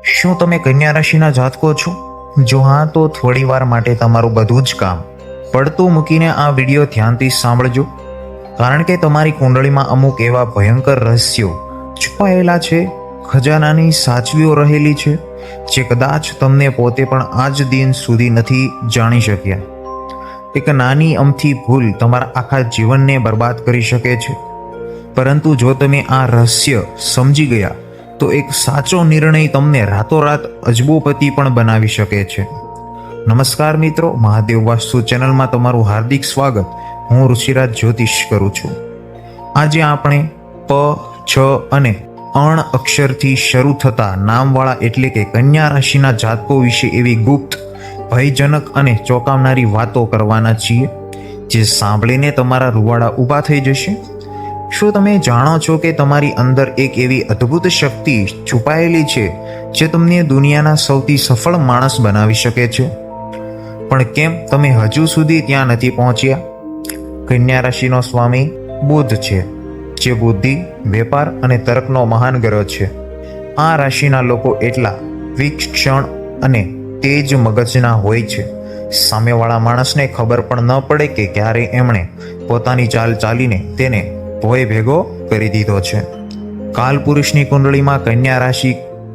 શું તમે કન્યા રાશિના જાતકો છો? જો હા, તો થોડી વાર માટે તમારું બધું જ કામ પડતું મૂકીને આ વિડીયો ધ્યાનથી સાંભળજો, કારણ કે તમારી કુંડળીમાં અમુક એવા ભયંકર રહસ્યો છુપાયેલા છે, ખજાનાની સાચવીઓ રહેલી છે, જે કદાચ તમને પોતે પણ આજ દિન સુધી નથી જાણી શક્યા. એક નાની અમથી ભૂલ તમારા આખા જીવનને બરબાદ કરી શકે છે, પરંતુ જો તમે આ રહસ્ય સમજી ગયા તો એક સાચો નિર્ણય તમને રાતોરાત અજબોપતિ પણ બનાવી શકે છે. નમસ્કાર મિત્રો, મહાદેવ વાસ્તુ ચેનલમાં તમારું હાર્દિક સ્વાગત. હું ઋષિરાજ જ્યોતિષ કરું છું. આજે આપણે પ, છ અને અણ અક્ષરથી શરૂ થતા નામવાળા એટલે કે કન્યા રાશિના જાતકો વિશે એવી ગુપ્ત, ભયજનક અને ચોંકાવનારી વાતો કરવાના છીએ, જે સાંભળીને તમારા રૂવાડા ઊભા થઈ જશે. શું તમે જાણો છો કે તમારી અંદર એક એવી અદ્ભુત શક્તિ છુપાયેલી છે, જે તમને દુનિયાના સૌથી સફળ માણસ બનાવી શકે છે? પણ કેમ તમે હજુ સુધી ત્યાં નથી પહોંચ્યા? કન્યા રાશિનો સ્વામી બુધ છે, જે બુદ્ધિ, વેપાર અને તર્કનો મહાન ગ્રહ છે. આ રાશિના લોકો એટલા વિચક્ષણ અને તેજ મગજના હોય છે, સામેવાળા માણસને ખબર પણ ન પડે કે ક્યારે એમણે પોતાની ચાલ ચાલીને તેને ભોય ભેગો કરી દીધો છે. કાલપુરુષની કુંડળીમાં કન્યા રાશિ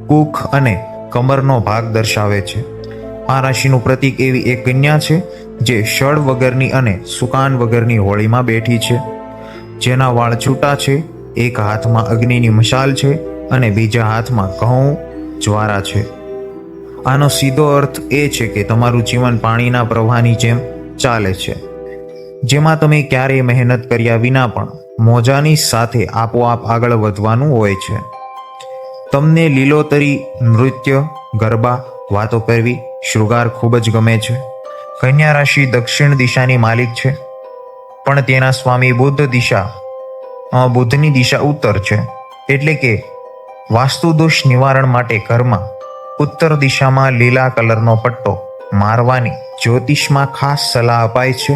કુખ અને કમરનો ભાગ દર્શાવે છે. આ રાશિનું પ્રતીક એવી એક કન્યા છે, જે શળ વગરની અને સુકાન વગરની હોળીમાં બેઠી છે, જેના વાળ છૂટા છે, એક હાથમાં અગ્નિની મશાલ છે અને બીજા હાથમાં ઘઉં જ્વારા છે. આનો સીધો અર્થ એ છે કે તમારું જીવન પાણીના પ્રવાહની જેમ ચાલે છે, જેમાં તમે ક્યારેય મહેનત કર્યા વિના પણ મોજાની સાથે આપોઆપ આગળ વધવાનું હોય છે. તમને લીલોતરી, નૃત્ય, ગરબા, વાતો કરવી, શૃંગાર ખૂબ જ ગમે છે. કન્યા રાશિ દક્ષિણ દિશાની માલિક છે, પણ તેના સ્વામી બુધની દિશા ઉત્તર છે, એટલે કે વાસ્તુ દોષ નિવારણ માટે ઘરમાં ઉત્તર દિશામાં લીલા કલરનો પટ્ટો મારવાની જ્યોતિષમાં ખાસ સલાહ અપાય છે.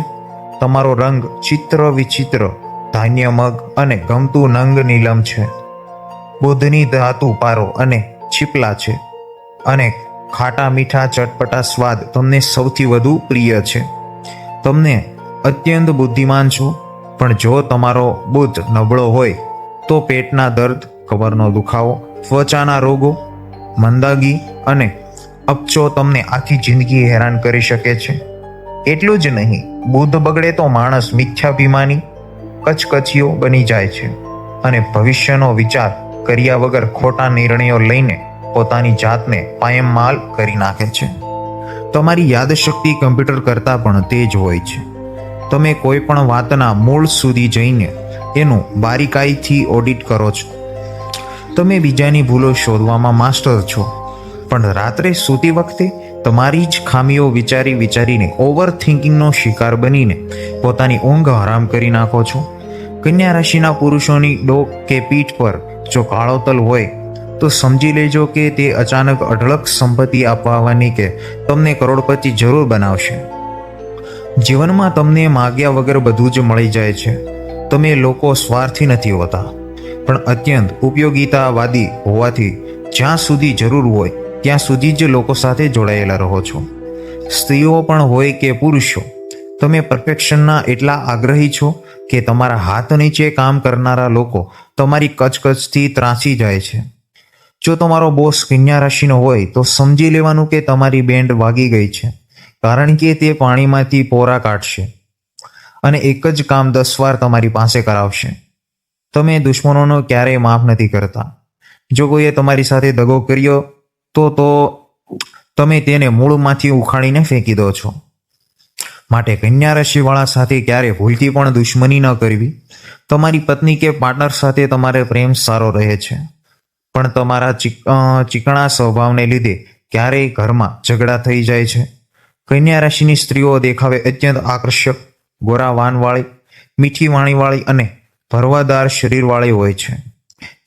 તમારો રંગ ચિત્ર વિચિત્ર, ધાન્ય મગ અને ગમતું નંગ નીલમ છે. બુધની ધાતુ પારો અને છીપલા છે, અને ખાટા મીઠા ચટપટા સ્વાદ તમને સૌથી વધુ પ્રિય છે. તમને અત્યંત બુદ્ધિમાન છો, પણ જો તમારો બુધ નબળો હોય તો પેટના દર્દ, કમરનો દુખાવો, ત્વચાના રોગો, મંદાગી અને અપચો તમને આખી જિંદગી હેરાન કરી શકે છે. એટલું જ નહીં, બુધ બગડે તો માણસ મિથ્યાભિમાની, કચકચીઓ બની જાય છે અને ભવિષ્યનો વિચાર કર્યા વગર ખોટા નિર્ણયો લઈને પોતાની જાતને પાયમાલ કરી નાખે છે. તમારી યાદશક્તિ કમ્પ્યુટર કરતાં પણ તેજ હોય છે. તમે કોઈ પણ વાતના મૂળ સુધી જઈને એનું બારીકાઈથી ઓડિટ કરો છો. તમે બીજાની ભૂલો શોધવામાં માસ્ટર છો, પણ રાત્રે સૂતી વખતે તમારી જ ખામીઓ વિચારીને ઓવર થિંકિંગનો શિકાર બનીને પોતાની ઊંઘ હરામ કરી નાખો છો. કન્યા રાશિના પુરુષોની ડોક કે પીઠ પર જો કાળો તલ હોય તો સમજી લેજો કે તે અચાનક અઢળક સંપત્તિ આપવાની કે તમને કરોડપતિ જરૂર બનાવશે. જીવનમાં તમને માગ્યા વગર બધું જ મળી જાય છે. તમે લોકો સ્વાર્થી નથી હોતા, પણ અત્યંત ઉપયોગિતાવાદી હોવાથી જ્યાં સુધી જરૂર હોય ત્યાં સુધી જ લોકો સાથે જોડાયેલા રહો છો. સ્ત્રીઓ પણ હોય કે પુરુષો, તમે પરફેક્શનના એટલા આગ્રહી છો કે તમારા હાથ નીચે કામ કરનારા લોકો તમારી કચકચથી ત્રાસી જાય છે. જો તમારો બોસ કન્યા રાશિનો હોય તો સમજી લેવાનું કે તમારી બેન્ડ વાગી ગઈ છે, કારણ કે તે પાણીમાંથી પોરા કાઢશે અને એક જ કામ 10 વાર તમારી પાસે કરાવશે. તમે દુશ્મનોનો ક્યારેય માફ નથી કરતા. જો કોઈએ તમારી સાથે દગો કર્યો તો તમે તેને મૂળમાંથી ઉખાડીને ફેંકી દો છો. માટે કન્યા રાશિવાળા સાથે ક્યારે ભૂલથી પણ દુશ્મની ન કરવી. તમારી પત્ની કે પાર્ટનર સાથે તમારે પ્રેમ સારો રહે છે, પણ તમારા ચીકણા સ્વભાવને લીધે ક્યારેય ઘરમાં ઝઘડા થઈ જાય છે. કન્યા રાશિની સ્ત્રીઓ દેખાવે અત્યંત આકર્ષક, ગોરા વાનવાળી, મીઠી વાણીવાળી અને ભરવાદાર શરીરવાળી હોય છે,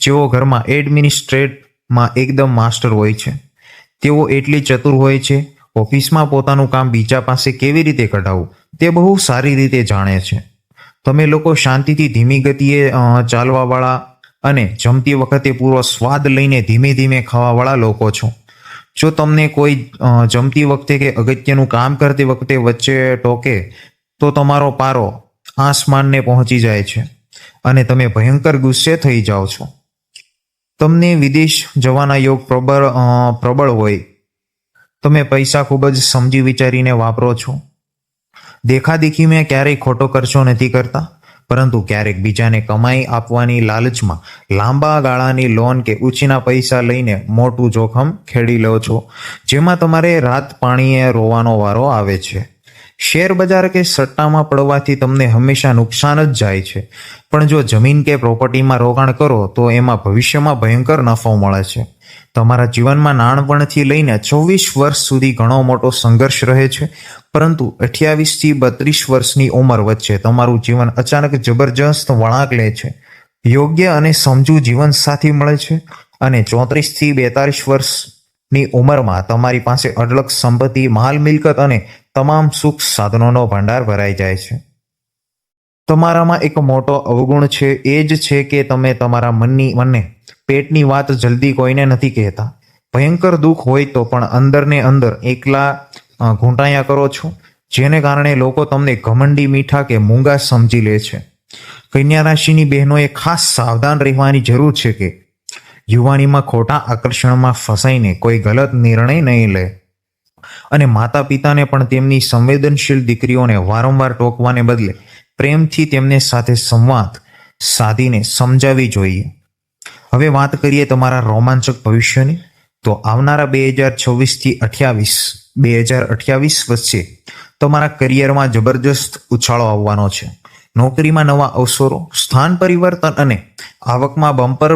જેઓ ઘરમાં એડમિનિસ્ટ્રેટમાં એકદમ માસ્ટર હોય છે. તેઓ એટલી ચતુર હોય છે, ઓફિસમાં પોતાનું કામ બીજા પાસે કેવી રીતે કઢાવવું તે બહુ સારી રીતે જાણે છે. તમે લોકો શાંતિથી ધીમી ગતિએ ચાલવાવાળા અને જમતી વખતે પૂરો સ્વાદ લઈને ધીમે ધીમે ખાવાવાળા લોકો છો. જો તમને કોઈ જમતી વખતે કે અગત્યનું કામ કરતી વખતે વચ્ચે ટોકે તો તમારો પારો આસમાનને પહોંચી જાય છે અને તમે ભયંકર ગુસ્સે થઈ જાઓ છો. તમને વિદેશ જવાના યોગ પ્રબળ હોય. તમે પૈસા ખૂબ જ સમજી વિચારીને વાપરો છો. દેખાદેખીમાં ક્યારેય ખોટો ખર્ચો નથી કરતા, પરંતુ ક્યારેક બીજાને કમાઈ આપવાની લાલચમાં લાંબા ગાળાની લોન કે ઉછીના પૈસા લઈને મોટું જોખમ ખેડી લો છો, જેમાં તમારે રાત પાણીએ રોવાનો વારો આવે છે. શેર બજાર કે સટ્ટામાં પડવાથી તમને હંમેશા નુકસાન જ જાય છે, પણ જો જમીન કે પ્રોપર્ટીમાં રોકાણ કરો તો એમાં ભવિષ્યમાં ભયંકર નફો મળે છે. તમારા જીવનમાં નાનપણથી લઈને 24 વર્ષ સુધી ઘણો મોટો સંઘર્ષ રહે છે, પરંતુ 28 થી 32 વર્ષની ઉંમર વચ્ચે તમારું જીવન અચાનક જબરજસ્ત વળાંક લે છે. યોગ્ય અને સમજુ જીવનસાથી મળે છે અને 34 થી 42 વર્ષની ઉંમરમાં તમારી પાસે અઢળક સંપત્તિ, માલ મિલકત અને તમામ સુખ સાધનોનો ભંડાર ભરાઈ જાય છે. તમારામાં એક મોટો અવગુણ છે, એ જ છે કે તમે તમારા મનને પેટની વાત જલ્દી કોઈને નથી કહેતા. ભયંકર દુઃખ હોય તો પણ અંદરને અંદર એકલા ઘૂંટાયા કરો છો, જેને કારણે લોકો તમને ઘમંડી, મીઠા કે મૂંગા સમજી લે છે. કન્યા રાશિની બહેનોએ ખાસ સાવધાન રહેવાની જરૂર છે કે યુવાનીમાં ખોટા આકર્ષણમાં ફસાઈને કોઈ ગલત નિર્ણય નહીં લે, અને માતા પિતાને પણ તેમની સંવેદનશીલ દીકરીઓને વારંવાર ટોકવાને બદલે પ્રેમથી તેમને સાથે સંવાદ સાધીને સમજાવવી જોઈએ. હવે વાત કરીએ તમારા રોમાંચક ભવિષ્યની. તો આવનારા 2028 વચ્ચે તમારા કરિયરમાં જબરજસ્ત ઉછાળો આવવાનો છે. નોકરીમાં નવા અવસરો, સ્થાન પરિવર્તન અને આવકમાં બમ્પર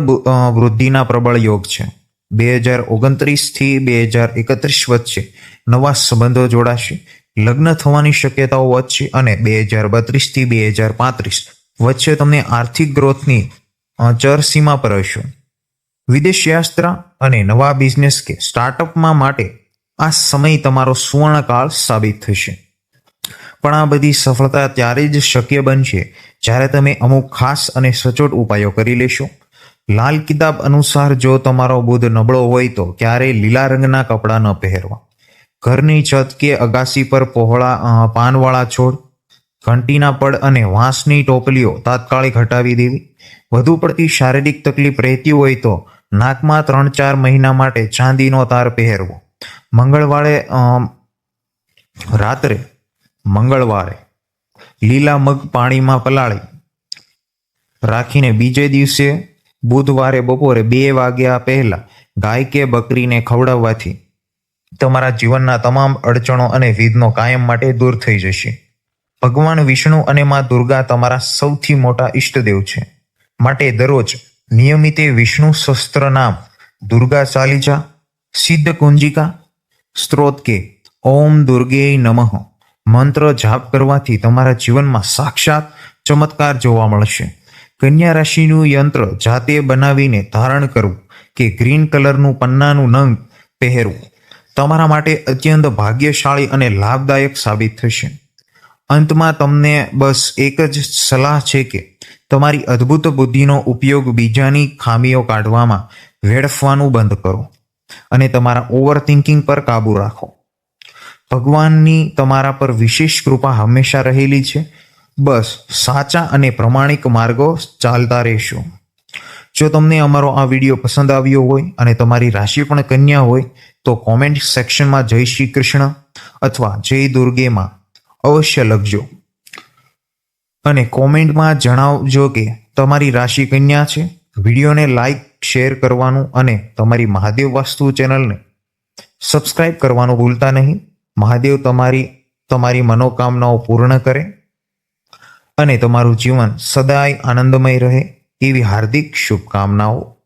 વૃદ્ધિના પ્રબળ યોગ છે. 2029 થી 2031 વચ્ચે નવા સંબંધો જોડાશે, લગ્ન થવાની શક્યતાઓ વધશે અને 2032 થી 2035 વચ્ચે તમને આર્થિક ગ્રોથની ચરસીમા પર હશો. વિદેશ યાત્રા અને નવા બિઝનેસ કે સ્ટાર્ટઅપમાં માટે આ સમય તમારો સુવર્ણકાળ સાબિત થશે. પણ આ બધી સફળતા ત્યારે જ શક્ય બનશે જ્યારે તમે અમુક ખાસ અને સચોટ ઉપાયો કરી લેશો. લાલ કિતાબ અનુસાર જો તમારો બુધ નબળો હોય તો ક્યારેય લીલા રંગના કપડાં ન પહેરવા. ઘરની છત કે અગાસી પર પહોળા પાનવાળા છોડ, ઘંટીના પડ અને વાંસની ટોપલીઓ તાત્કાલિક હટાવી દેવી. વધુ પડતી શારીરિક તકલીફ રહેતી હોય તો નાકમાં 3-4 મહિના માટે ચાંદીનો તાર પહેરવો. મંગળવારે લીલા મગ પાણીમાં પલાળી રાખીને બીજે દિવસે બુધવારે બપોરે 2 વાગ્યા પહેલા ગાય કે બકરીને ખવડાવવાથી તમારા જીવનના તમામ અડચણો અને વિઘ્નો કાયમ માટે દૂર થઈ જશે. ભગવાન વિષ્ણુ અને માં દુર્ગા તમારા સૌથી મોટા ઈષ્ટદેવ છે, માટે દરરોજ નિયમિતે વિષ્ણુ સહસ્ત્ર નામ, દુર્ગા ચાલીસા, સિદ્ધ કુંજિકા સ્ત્રોત કે ઓમ દુર્ગે નમઃ મંત્ર જાપ કરવાથી તમારા જીવનમાં સાક્ષાત ચમત્કાર જોવા મળશે. કન્યા રાશિનું યંત્ર જાતે બનાવીને ધારણ કરવું કે ગ્રીન કલરનું પન્નાનું નંગ પહેરવું તમારા માટે અત્યંત ભાગ્યશાળી અને લાભદાયક સાબિત થશે. અંતમાં તમને બસ એક જ સલાહ છે કે તમારી અદ્ભુત બુદ્ધિનો ઉપયોગ બીજાની ખામીઓ કાઢવામાં વેડફવાનું બંધ કરો અને તમારા ઓવરથિંકિંગ પર કાબૂ રાખો. ભગવાનની તમારા પર વિશેષ કૃપા હંમેશા રહેલી છે. બસ સાચા અને પ્રમાણિક માર્ગો ચાલતા રહેશો. જો તમને અમારો આ વિડીયો પસંદ આવ્યો હોય અને તમારી રાશિ પણ કન્યા હોય તો કોમેન્ટ સેક્શનમાં જય શ્રી કૃષ્ણ અથવા જય દુર્ગેમાં અવશ્ય લખજો અને કોમેન્ટમાં જણાવજો કે તમારી રાશિ કન્યા છે. વિડીયોને લાઈક, શેર કરવાનું અને તમારી મહાદેવ વાસ્તુ ચેનલને સબસ્ક્રાઇબ કરવાનું ભૂલતા નહીં. મહાદેવ તમારી મનોકામનાઓ પૂર્ણ કરે અને તમારું જીવન સદાય આનંદમય રહે એવી હાર્દિક શુભકામનાઓ.